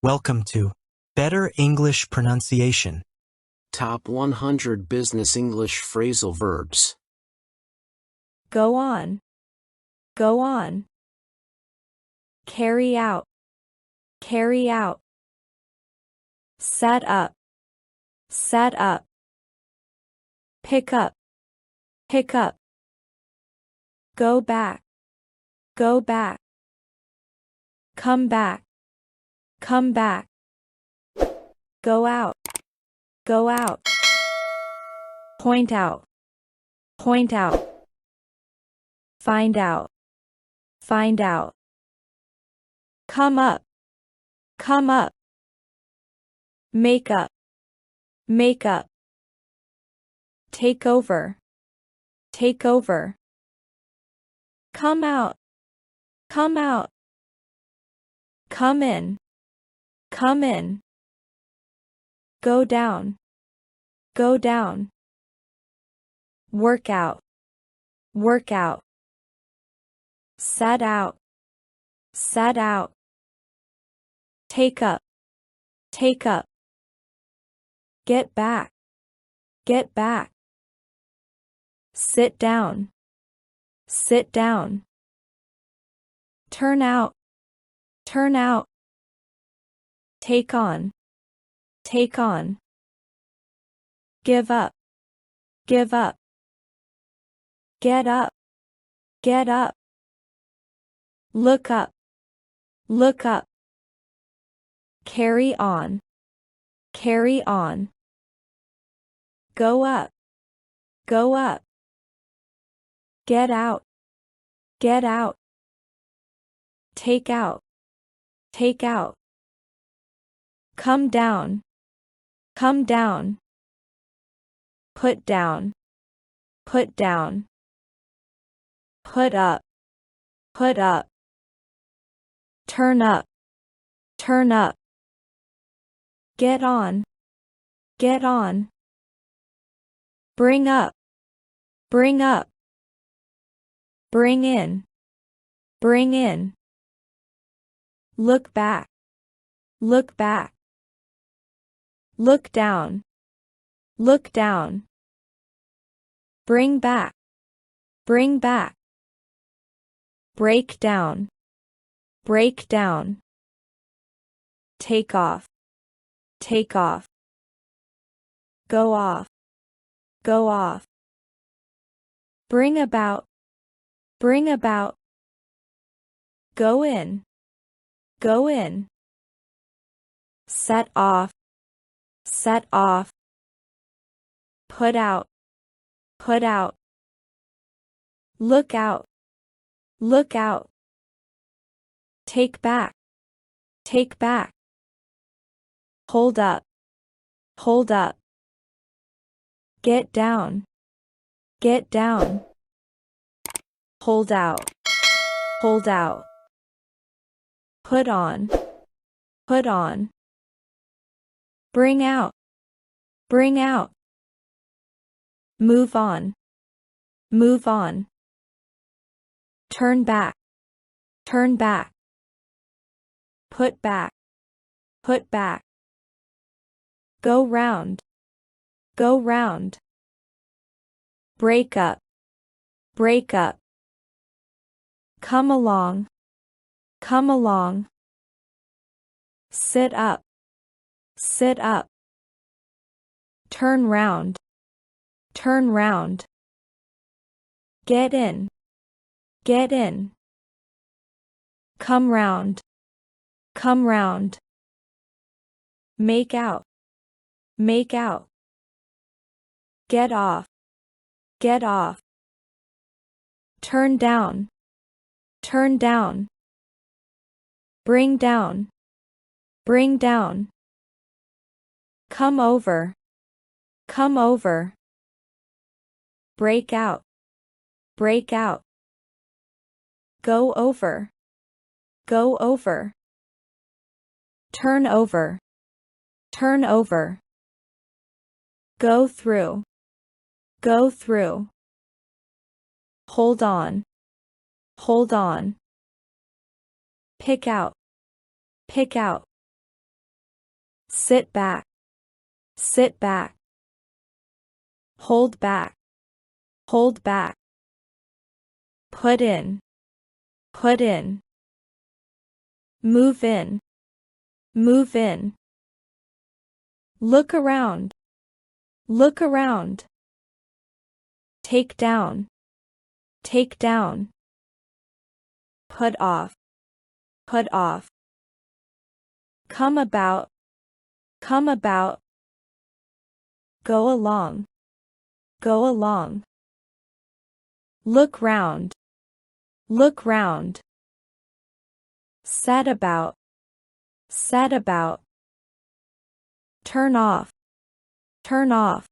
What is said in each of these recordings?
Welcome to Better English Pronunciation. Top 100 Business English Phrasal Verbs. Go on. Go on. Carry out. Carry out. Set up. Set up. Pick up. Pick up. Go back. Go back. Come back. Come back. Go out. Go out. Point out. Point out. Find out. Find out. Come up. Come up. Make up. Make up. Take over. Take over. Come out. Come out. Come in. Come in. Go down. Go down. Work out. Work out. Set out. Set out. Take up. Take up. Get back. Get back. Sit down. Sit down. Turn out. Turn out. Take on. Take on. Give up. Give up. Get up. Get up. Look up. Look up. Carry on. Carry on. Go up. Go up. Get out. Get out. Take out. Take out. Come down. Come down. Put down. Put down. Put up. Put up. Turn up. Turn up. Get on. Get on. Bring up. Bring up. Bring in. Bring in. Look back. Look back. Look down. Look down. Bring back. Bring back. Break down. Break down. Take off. Take off. Go off. Go off. Bring about. Bring about. Go in. Go in. Set off. Set off. Put out. Put out. Look out. Look out. Take back. Take back. Hold up. Hold up. Get down. Get down. Hold out. Hold out. Put on. Put on. Bring out. Bring out. Move on. Move on. Turn back. Turn back. Put back. Put back. Go round. Go round. Break up. Break up. Come along. Come along. Sit up. Sit up. Turn round. Turn round. Get in. Get in. Come round. Come round. Make out. Make out. Get off. Get off. Turn down. Turn down. Bring down. Bring down. Come over. Come over. Break out. Break out. Go over. Go over. Turn over. Turn over. Go through. Go through. Hold on. Hold on. Pick out. Pick out. Sit back. Sit back. Hold back. Hold back. Put in. Put in. Move in. Move in. Look around. Look around. Take down. Take down. Put off. Put off. Come about. Come about. Go along. Go along. Look round. Look round. Set about. Set about. Turn off. Turn off.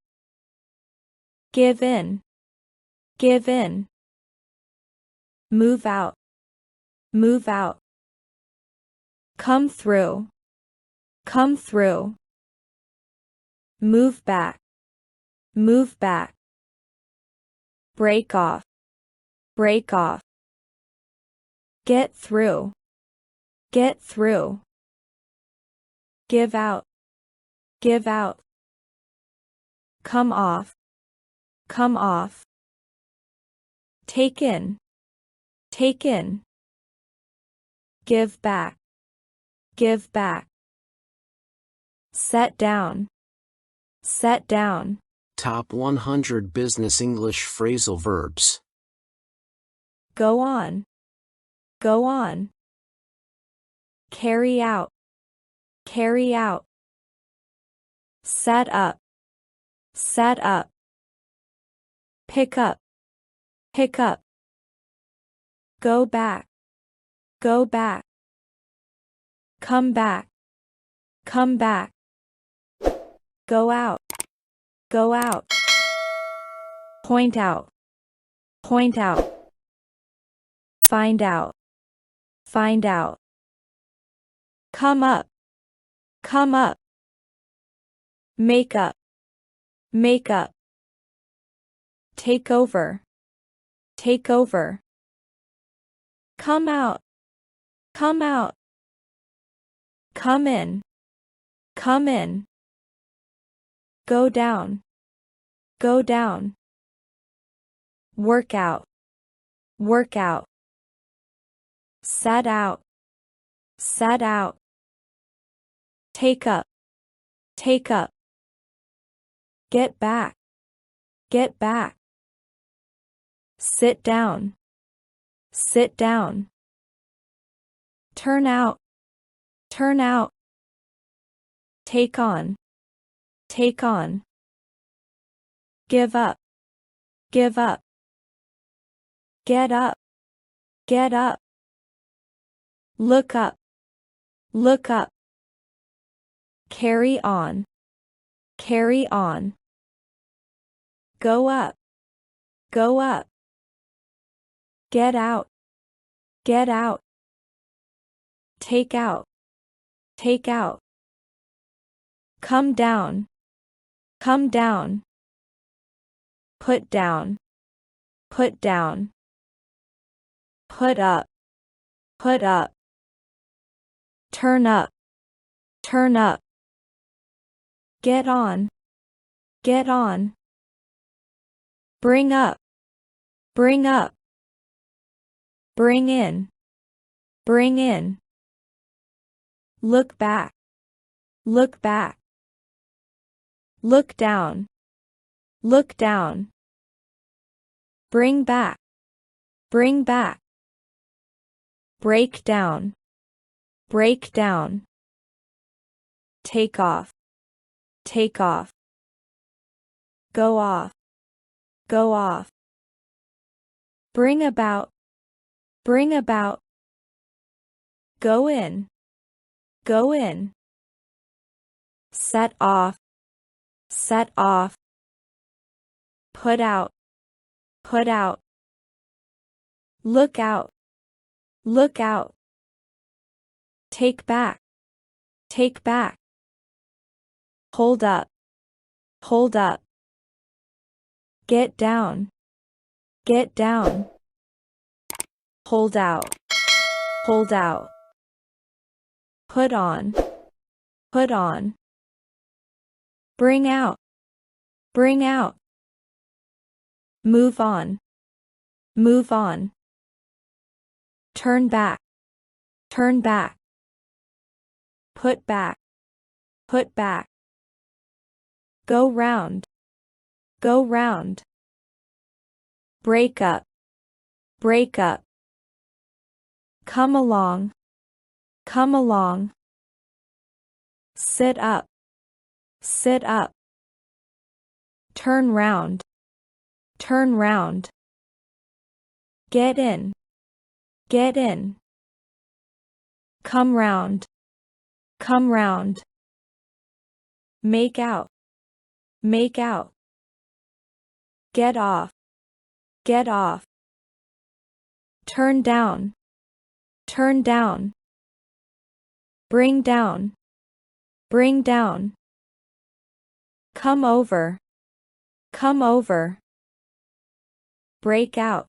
Give in. Give in. Move out. Move out. Come through. Come through. Move back. Move back. Break off. Break off. Get through. Get through. Give out. Give out. Come off. Come off. Take in. Take in. Give back. Give back. Set down. Set down. Top 100 Business English Phrasal Verbs. Go on. Go on. Carry out. Carry out. Set up. Set up. Pick up. Pick up. Go back. Go back. Come back. Come back. Go out. Go out. Point out. Point out. Find out. Find out. Come up. Come up. Make up. Make up. Take over. Take over. Come out. Come out. Come in. Come in. Go down. Go down. Work out. Work out. Set out. Set out. Take up. Take up. Get back. Get back. Sit down. Sit down. Turn out. Turn out. Take on. Take on. Give up. Give up. Get up. Get up. Look up. Look up. Carry on. Carry on. Go up. Go up. Get out. Get out. Take out. Take out. Come down. Come down. Put down. Put down. Put up. Put up. Turn up. Turn up. Get on. Get on. Bring up. Bring up. Bring in. Bring in. Look back. Look back. Look down. Look down. Bring back. Bring back. Break down. Break down. Take off. Take off. Go off. Go off. Bring about. Bring about. Go in. Go in. Set off. Set off. Put out. Put out. Look out. Look out. Take back. Take back. Hold up. Hold up. Get down. Get down. Hold out. Hold out. Put on. Put on. bring out, bring out. Move on, move on. Turn back, turn back. Put back, put back. Go round, go round. Break up, break up. Come along, come along. Sit up, sit up. Turn round, turn round. Get in, get in. Come round, come round. Make out, make out. Get off, get off. Turn down, turn down. Bring down, bring down. Come over, come over. Break out,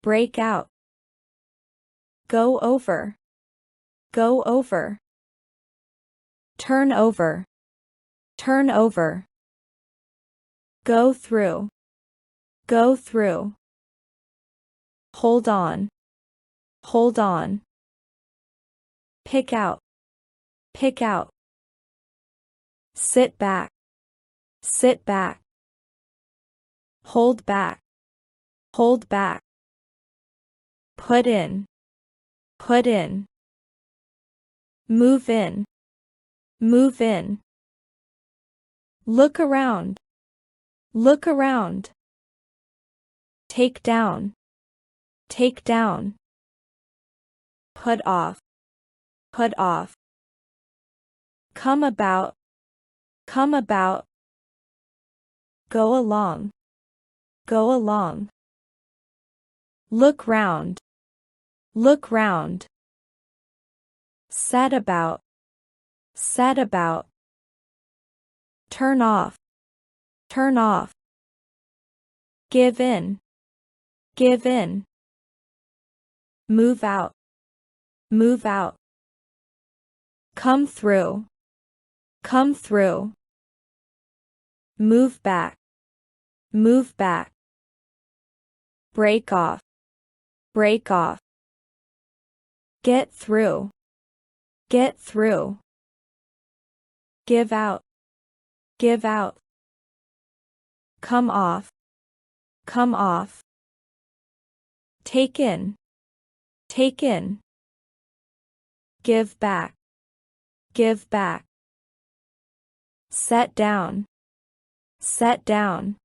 break out. Go over, go over. Turn over, turn over. Go through, go through. Hold on, hold on. Pick out, pick out. Sit back, sit back. Hold back, hold back. Put in, put in. Move in, move in. Look around, look around. Take down, take down. Put off, put off. Come about, come about. Go along, go along. Look round, look round. Set about, set about. Turn off, turn off. Give in, give in. Move out, move out. Come through, come through. Move back, move back. Break off, break off. Get through, get through. Give out, give out. Come off, come off. Take in, take in. Give back, give back. Set down, set down.